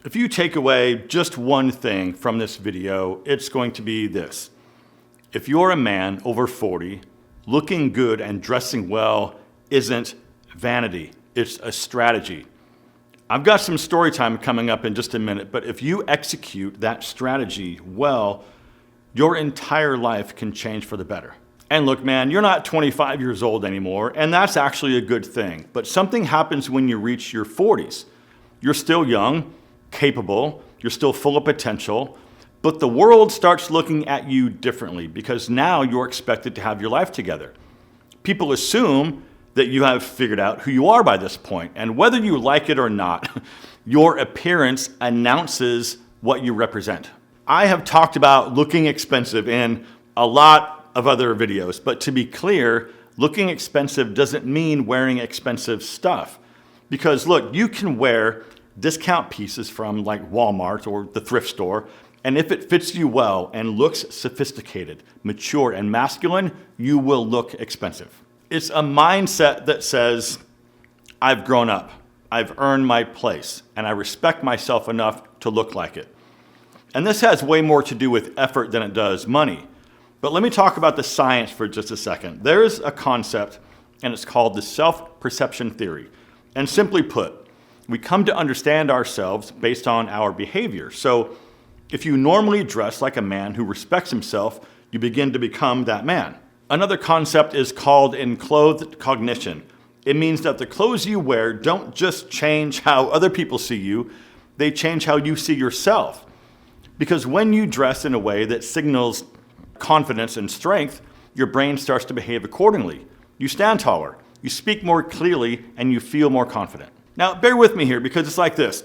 If you take away just one thing from this video, it's going to be this. If you're a man over 40, looking good and dressing well isn't vanity, it's a strategy. I've got some story time coming up in just a minute, but if you execute that strategy well, your entire life can change for the better. And look, man, you're not 25 years old anymore, and that's actually a good thing. But something happens when you reach your 40s. You're still young, capable, you're still full of potential, but the world starts looking at you differently because now you're expected to have your life together. People assume that you have figured out who you are by this point, and whether you like it or not, your appearance announces what you represent. I have talked about looking expensive in a lot of other videos, but to be clear, looking expensive doesn't mean wearing expensive stuff. Because look, you can wear discount pieces from like Walmart or the thrift store, and if it fits you well and looks sophisticated, mature, and masculine, you will look expensive. It's a mindset that says, I've grown up, I've earned my place, and I respect myself enough to look like it. And this has way more to do with effort than it does money. But let me talk about the science for just a second. There is a concept, and it's called the self-perception theory. And simply put, we come to understand ourselves based on our behavior. So if you normally dress like a man who respects himself, you begin to become that man. Another concept is called enclothed cognition. It means that the clothes you wear don't just change how other people see you, they change how you see yourself. Because when you dress in a way that signals confidence and strength, your brain starts to behave accordingly. You stand taller, you speak more clearly, and you feel more confident. Now, bear with me here because it's like this.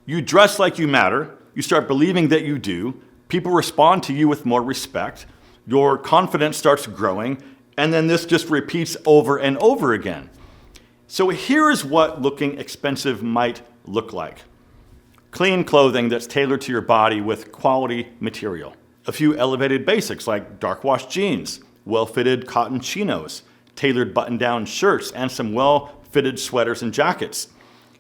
You dress like you matter, you start believing that you do, people respond to you with more respect, your confidence starts growing, and then this just repeats over and over again. So here's what looking expensive might look like. Clean clothing that's tailored to your body with quality material. A few elevated basics like dark wash jeans, well-fitted cotton chinos, tailored button-down shirts, and some well-fitted sweaters and jackets.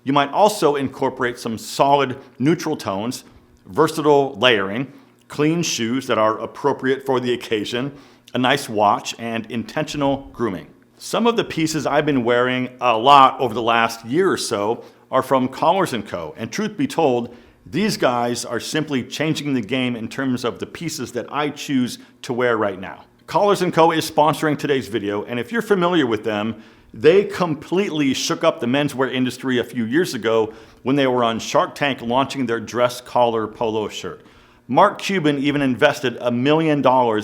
You might also incorporate some solid neutral tones, versatile layering, clean shoes that are appropriate for the occasion, a nice watch, and intentional grooming. Some of the pieces I've been wearing a lot over the last year or so are from Collars & Co. And truth be told, these guys are simply changing the game in terms of the pieces that I choose to wear right now. Collars & Co. is sponsoring today's video, and if you're familiar with them, they completely shook up the menswear industry a few years ago when they were on Shark Tank launching their dress collar polo shirt. Mark Cuban even invested $1 million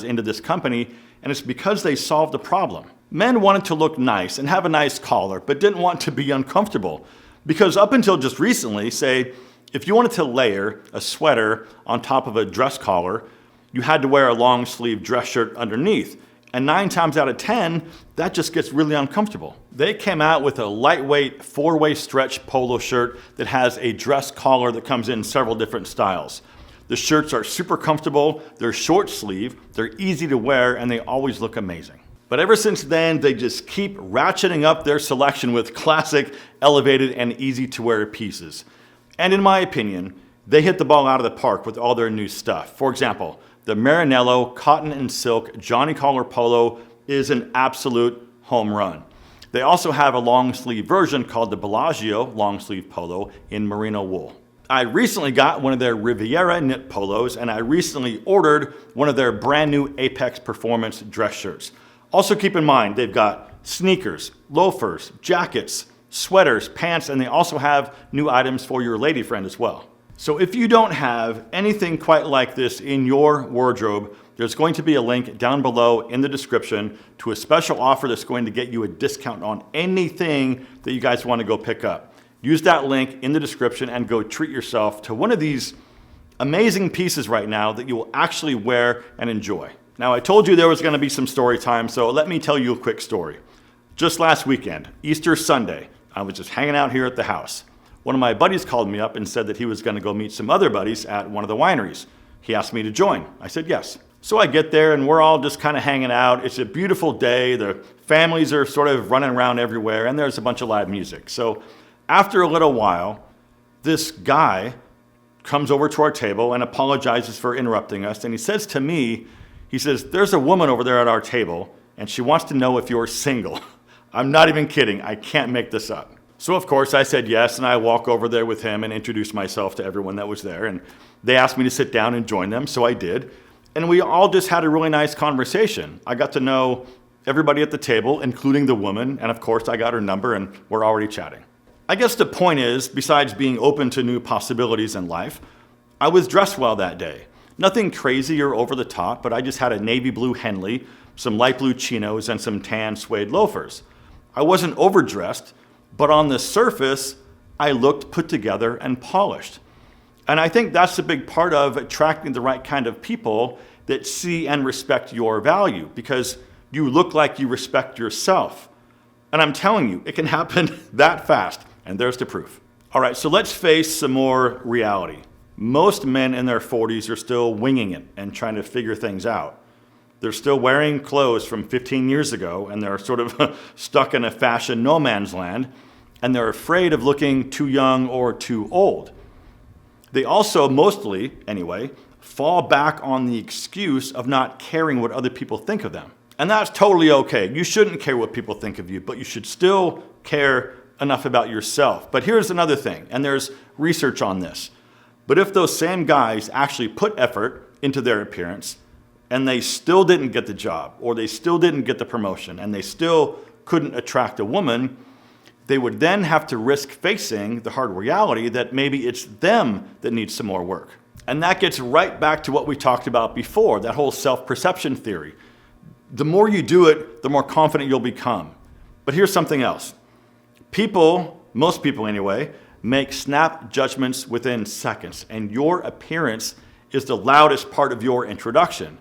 into this company, and it's because they solved the problem. Men wanted to look nice and have a nice collar, but didn't want to be uncomfortable. Because up until just recently, say, if you wanted to layer a sweater on top of a dress collar, you had to wear a long sleeve dress shirt underneath. And 9 times out of 10, that just gets really uncomfortable. They came out with a lightweight 4-way stretch polo shirt that has a dress collar that comes in several different styles. The shirts are super comfortable, they're short sleeve, they're easy to wear, and they always look amazing. But ever since then, they just keep ratcheting up their selection with classic, elevated, and easy to wear pieces. And in my opinion, they hit the ball out of the park with all their new stuff. For example, the Marinello Cotton and Silk Johnny Collar Polo is an absolute home run. They also have a long sleeve version called the Bellagio long sleeve polo in merino wool. I recently got one of their Riviera knit polos, and I recently ordered one of their brand new Apex Performance dress shirts. Also keep in mind, they've got sneakers, loafers, jackets, sweaters, pants, and they also have new items for your lady friend as well. So if you don't have anything quite like this in your wardrobe, there's going to be a link down below in the description to a special offer that's going to get you a discount on anything that you guys want to go pick up. Use that link in the description and go treat yourself to one of these amazing pieces right now that you will actually wear and enjoy. Now, I told you there was going to be some story time, so let me tell you a quick story. Just last weekend, Easter Sunday, I was just hanging out here at the house. One of my buddies called me up and said that he was going to go meet some other buddies at one of the wineries. He asked me to join. I said yes. So I get there and we're all just kind of hanging out. It's a beautiful day. The families are sort of running around everywhere and there's a bunch of live music. So after a little while, this guy comes over to our table and apologizes for interrupting us. And he says to me, he says, "There's a woman over there at our table, and she wants to know if you're single." I'm not even kidding. I can't make this up. So of course I said yes, and I walk over there with him and introduce myself to everyone that was there. And they asked me to sit down and join them, so I did. And we all just had a really nice conversation. I got to know everybody at the table, including the woman, and of course I got her number and we're already chatting. I guess the point is, besides being open to new possibilities in life, I was dressed well that day. Nothing crazy or over the top, but I just had a navy blue Henley, some light blue chinos, and some tan suede loafers. I wasn't overdressed, but on the surface, I looked put together and polished. And I think that's a big part of attracting the right kind of people that see and respect your value, because you look like you respect yourself. And I'm telling you, it can happen that fast. And there's the proof. All right, so let's face some more reality. Most men in their 40s are still winging it and trying to figure things out. They're still wearing clothes from 15 years ago, and they're sort of stuck in a fashion no man's land, and they're afraid of looking too young or too old. They also, mostly anyway, fall back on the excuse of not caring what other people think of them. And that's totally okay. You shouldn't care what people think of you, but you should still care enough about yourself. But here's another thing, and there's research on this. But if those same guys actually put effort into their appearance, and they still didn't get the job, or they still didn't get the promotion, and they still couldn't attract a woman, they would then have to risk facing the hard reality that maybe it's them that needs some more work. And that gets right back to what we talked about before, that whole self-perception theory. The more you do it, the more confident you'll become. But here's something else. People, most people anyway, make snap judgments within seconds, and your appearance is the loudest part of your introduction.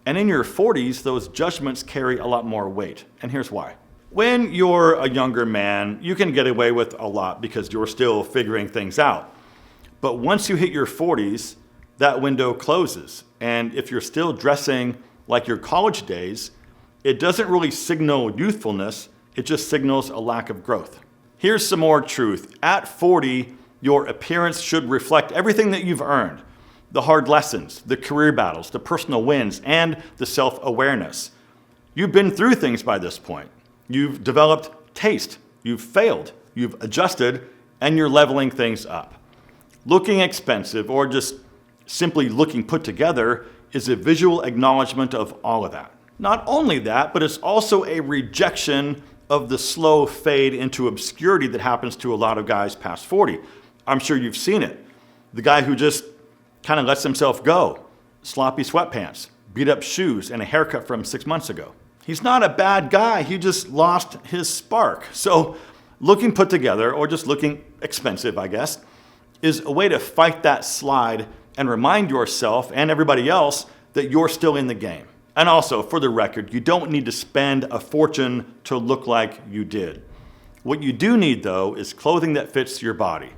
And in your 40s, those judgments carry a lot more weight. And here's why. When you're a younger man, you can get away with a lot because you're still figuring things out. But once you hit your 40s, that window closes. And if you're still dressing like your college days, it doesn't really signal youthfulness, it just signals a lack of growth. Here's some more truth. At 40, your appearance should reflect everything that you've earned. The hard lessons, the career battles, the personal wins, and the self-awareness. You've been through things by this point. You've developed taste, you've failed, you've adjusted, and you're leveling things up. Looking expensive or just simply looking put together is a visual acknowledgement of all of that. Not only that, but it's also a rejection of the slow fade into obscurity that happens to a lot of guys past 40. I'm sure you've seen it. The guy who just kind of lets himself go. Sloppy sweatpants, beat up shoes, and a haircut from 6 months ago. He's not a bad guy, he just lost his spark. So looking put together, or just looking expensive, I guess, is a way to fight that slide and remind yourself and everybody else that you're still in the game. And also, for the record, you don't need to spend a fortune to look like you did. What you do need, though, is clothing that fits your body.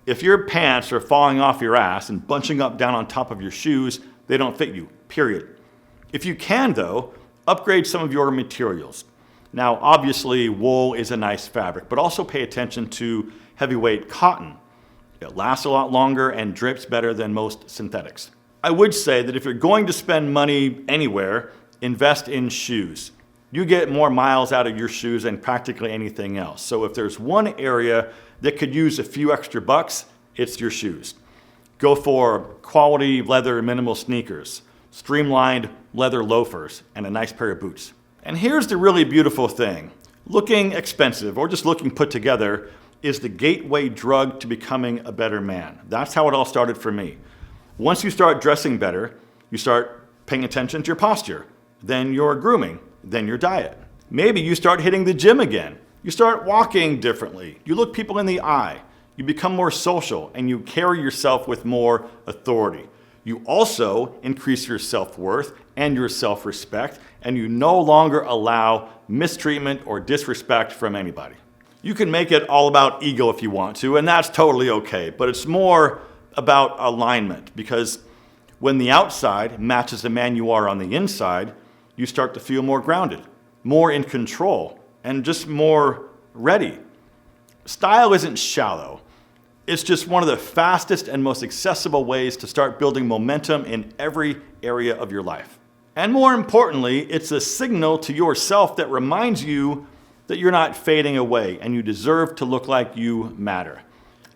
If your pants are falling off your ass and bunching up down on top of your shoes, they don't fit you, period. If you can, though, upgrade some of your materials. Now, obviously, wool is a nice fabric, but also pay attention to heavyweight cotton. It lasts a lot longer and drips better than most synthetics. I would say that if you're going to spend money anywhere, invest in shoes. You get more miles out of your shoes than practically anything else. So if there's one area that could use a few extra bucks, it's your shoes. Go for quality leather minimal sneakers, streamlined leather loafers, and a nice pair of boots. And here's the really beautiful thing. Looking expensive or just looking put together is the gateway drug to becoming a better man. That's how it all started for me. Once you start dressing better, you start paying attention to your posture, then your grooming, then your diet. Maybe you start hitting the gym again. You start walking differently. You look people in the eye. You become more social, and you carry yourself with more authority. You also increase your self-worth and your self-respect, and you no longer allow mistreatment or disrespect from anybody. You can make it all about ego if you want to, and that's totally okay, but it's more about alignment, because when the outside matches the man you are on the inside, you start to feel more grounded, more in control, and just more ready. Style isn't shallow. It's just one of the fastest and most accessible ways to start building momentum in every area of your life. And more importantly, it's a signal to yourself that reminds you that you're not fading away and you deserve to look like you matter.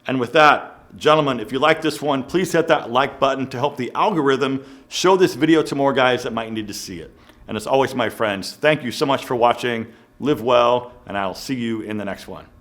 And with that, gentlemen, if you like this one, please hit that like button to help the algorithm show this video to more guys that might need to see it. And as always, my friends, thank you so much for watching. Live well, and I'll see you in the next one.